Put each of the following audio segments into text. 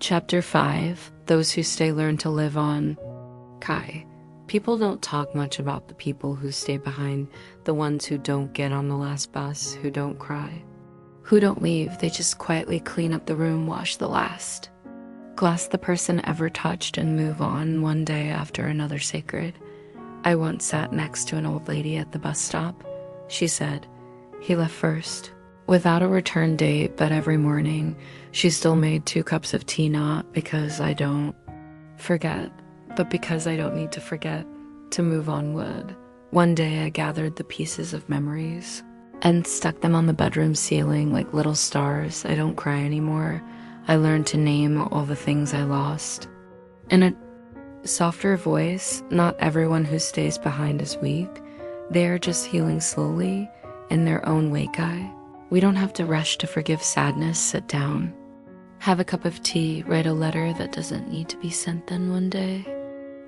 Chapter 5, Those Who Stay Learn to Live On. Kai. People don't talk much about the people who stay behind, the ones who don't get on the last bus, who don't cry, who don't leave, they just quietly clean up the room, wash the last glass the person ever touched, and move on one day after another. Sacred. I once sat next to an old lady at the bus stop. She said, "He left first." Without a return date, but every morning, she still made 2 cups of tea, not because I don't forget, but because I don't need to forget to move onward. One day I gathered the pieces of memories and stuck them on the bedroom ceiling like little stars. I don't cry anymore. I learned to name all the things I lost. In a softer voice, not everyone who stays behind is weak. They are just healing slowly in their own way, Kai. We don't have to rush to forgive sadness. Sit down, have a cup of tea, write a letter that doesn't need to be sent. Then one day,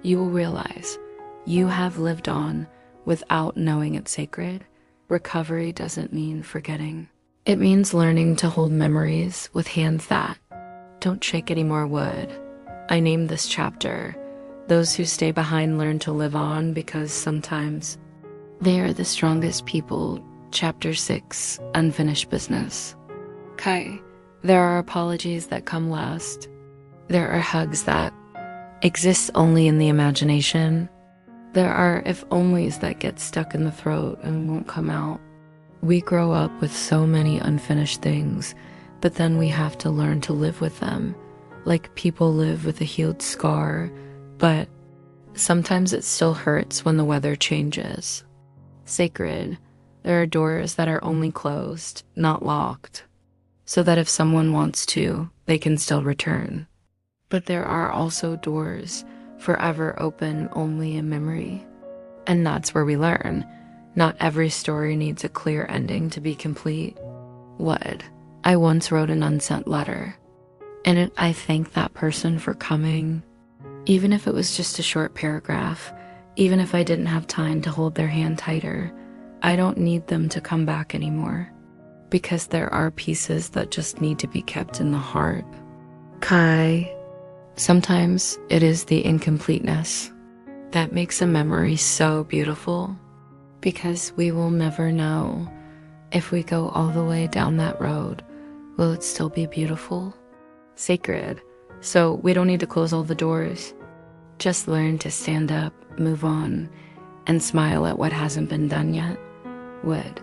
you will realize you have lived on without knowing it's sacred. Recovery doesn't mean forgetting. It means learning to hold memories with hands that don't shake anymore. Wood. I named this chapter, Those Who Stay Behind Learn to Live On, because sometimes they are the strongest people. Chapter 6, Unfinished Business. Kai, there are apologies that come last. There are hugs that exist only in the imagination. There are if-onlys that get stuck in the throat and won't come out. We grow up with so many unfinished things, but then we have to learn to live with them, like people live with a healed scar, but sometimes it still hurts when the weather changes. Sacred. There are doors that are only closed, not locked, so that if someone wants to, they can still return. But there are also doors forever open only in memory. And that's where we learn. Not every story needs a clear ending to be complete. What? I once wrote an unsent letter. In it, I thanked that person for coming. Even if it was just a short paragraph, even if I didn't have time to hold their hand tighter, I don't need them to come back anymore, because there are pieces that just need to be kept in the heart. Kai, sometimes it is the incompleteness that makes a memory so beautiful, because we will never know if we go all the way down that road, will it still be beautiful? Sacred. So we don't need to close all the doors. Just learn to stand up, move on, and smile at what hasn't been done yet. Would.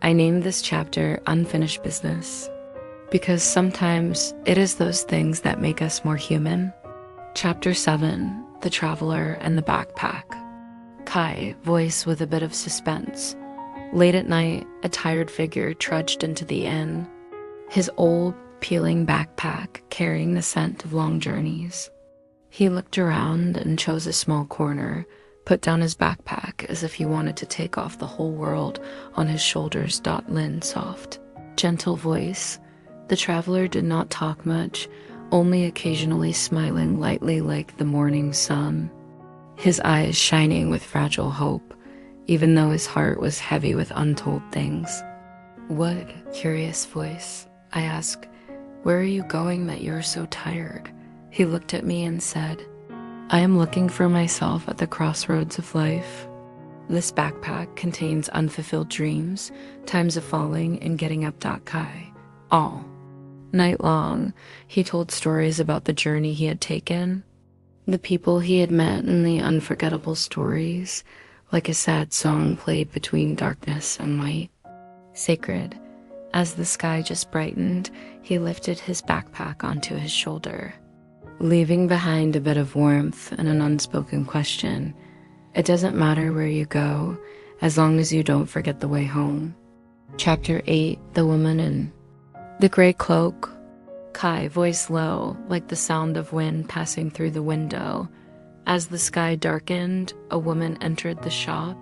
I named this chapter Unfinished Business because sometimes it is those things that make us more human. Chapter 7, The Traveler and the Backpack. Kai, voice with a bit of suspense. Late at night, a tired figure trudged into the inn, his old, peeling backpack carrying the scent of long journeys. He looked around and chose a small corner, put down his backpack as if he wanted to take off the whole world on his shoulders. Lynn's soft, gentle voice. The traveler did not talk much, only occasionally smiling lightly like the morning sun, his eyes shining with fragile hope, even though his heart was heavy with untold things. What? Curious voice. I asked, "Where are you going that you're so tired?" He looked at me and said, "I am looking for myself at the crossroads of life. This backpack contains unfulfilled dreams, times of falling and getting up. Kai." All night long, he told stories about the journey he had taken, the people he had met, and the unforgettable stories, like a sad song played between darkness and light. Sacred. As the sky just brightened, he lifted his backpack onto his shoulder, leaving behind a bit of warmth and an unspoken question. It doesn't matter where you go, as long as you don't forget the way home. Chapter 8, The Woman in the Gray Cloak. Kai, voice low, like the sound of wind passing through the window. As the sky darkened, a woman entered the shop,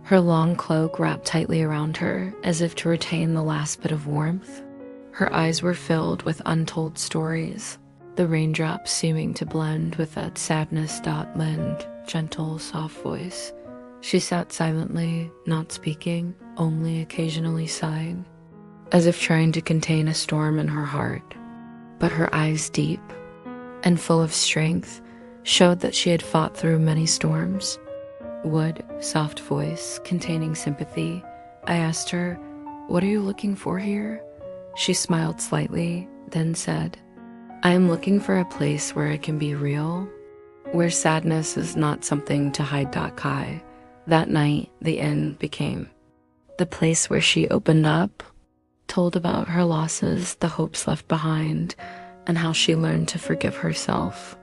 her long cloak wrapped tightly around her, as if to retain the last bit of warmth. Her eyes were filled with untold stories, the raindrops seeming to blend with that sadness. Lynn, gentle, soft voice. She sat silently, not speaking, only occasionally sighing, as if trying to contain a storm in her heart. But her eyes deep, and full of strength, showed that she had fought through many storms. Wood, soft voice, containing sympathy. I asked her, "What are you looking for here?" She smiled slightly, then said, "I am looking for a place where I can be real, where sadness is not something to hide." Kai. That night, the inn became the place where she opened up, told about her losses, the hopes left behind, and how she learned to forgive herself.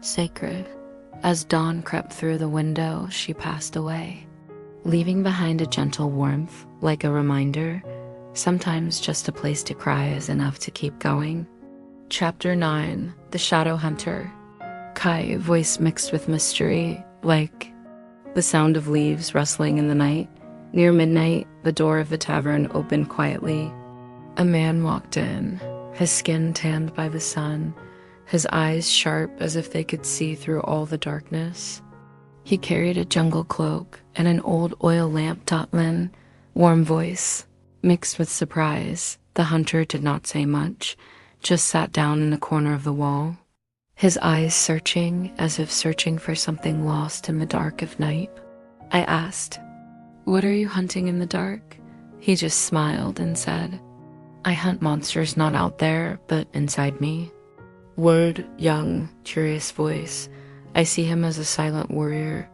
Sacred. As dawn crept through the window, she passed away, leaving behind a gentle warmth, like a reminder. Sometimes just a place to cry is enough to keep going. Chapter 9. The Shadow Hunter. Kai, voice mixed with mystery, like the sound of leaves rustling in the night. Near midnight, the door of the tavern opened quietly. A man walked in, his skin tanned by the sun, his eyes sharp as if they could see through all the darkness. He carried a jungle cloak and an old oil lamp. Totlin, warm voice, mixed with surprise. The hunter did not say much, just sat down in a corner of the wall, his eyes searching as if searching for something lost in the dark of night. I asked, "What are you hunting in the dark?" He just smiled and said, "I hunt monsters not out there, but inside me." Word, young, curious voice. I see him as a silent warrior,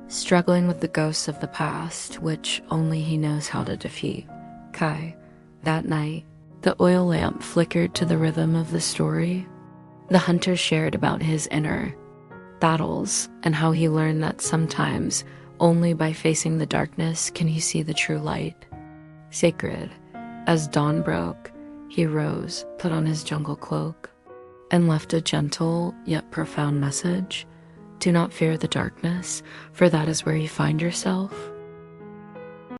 struggling with the ghosts of the past, which only he knows how to defeat. Kai. That night, the oil lamp flickered to the rhythm of the story. The hunter shared about his inner battles and how he learned that sometimes only by facing the darkness can he see the true light. Sacred. As dawn broke, he rose, put on his jungle cloak, and left a gentle yet profound message. Do not fear the darkness, for that is where you find yourself.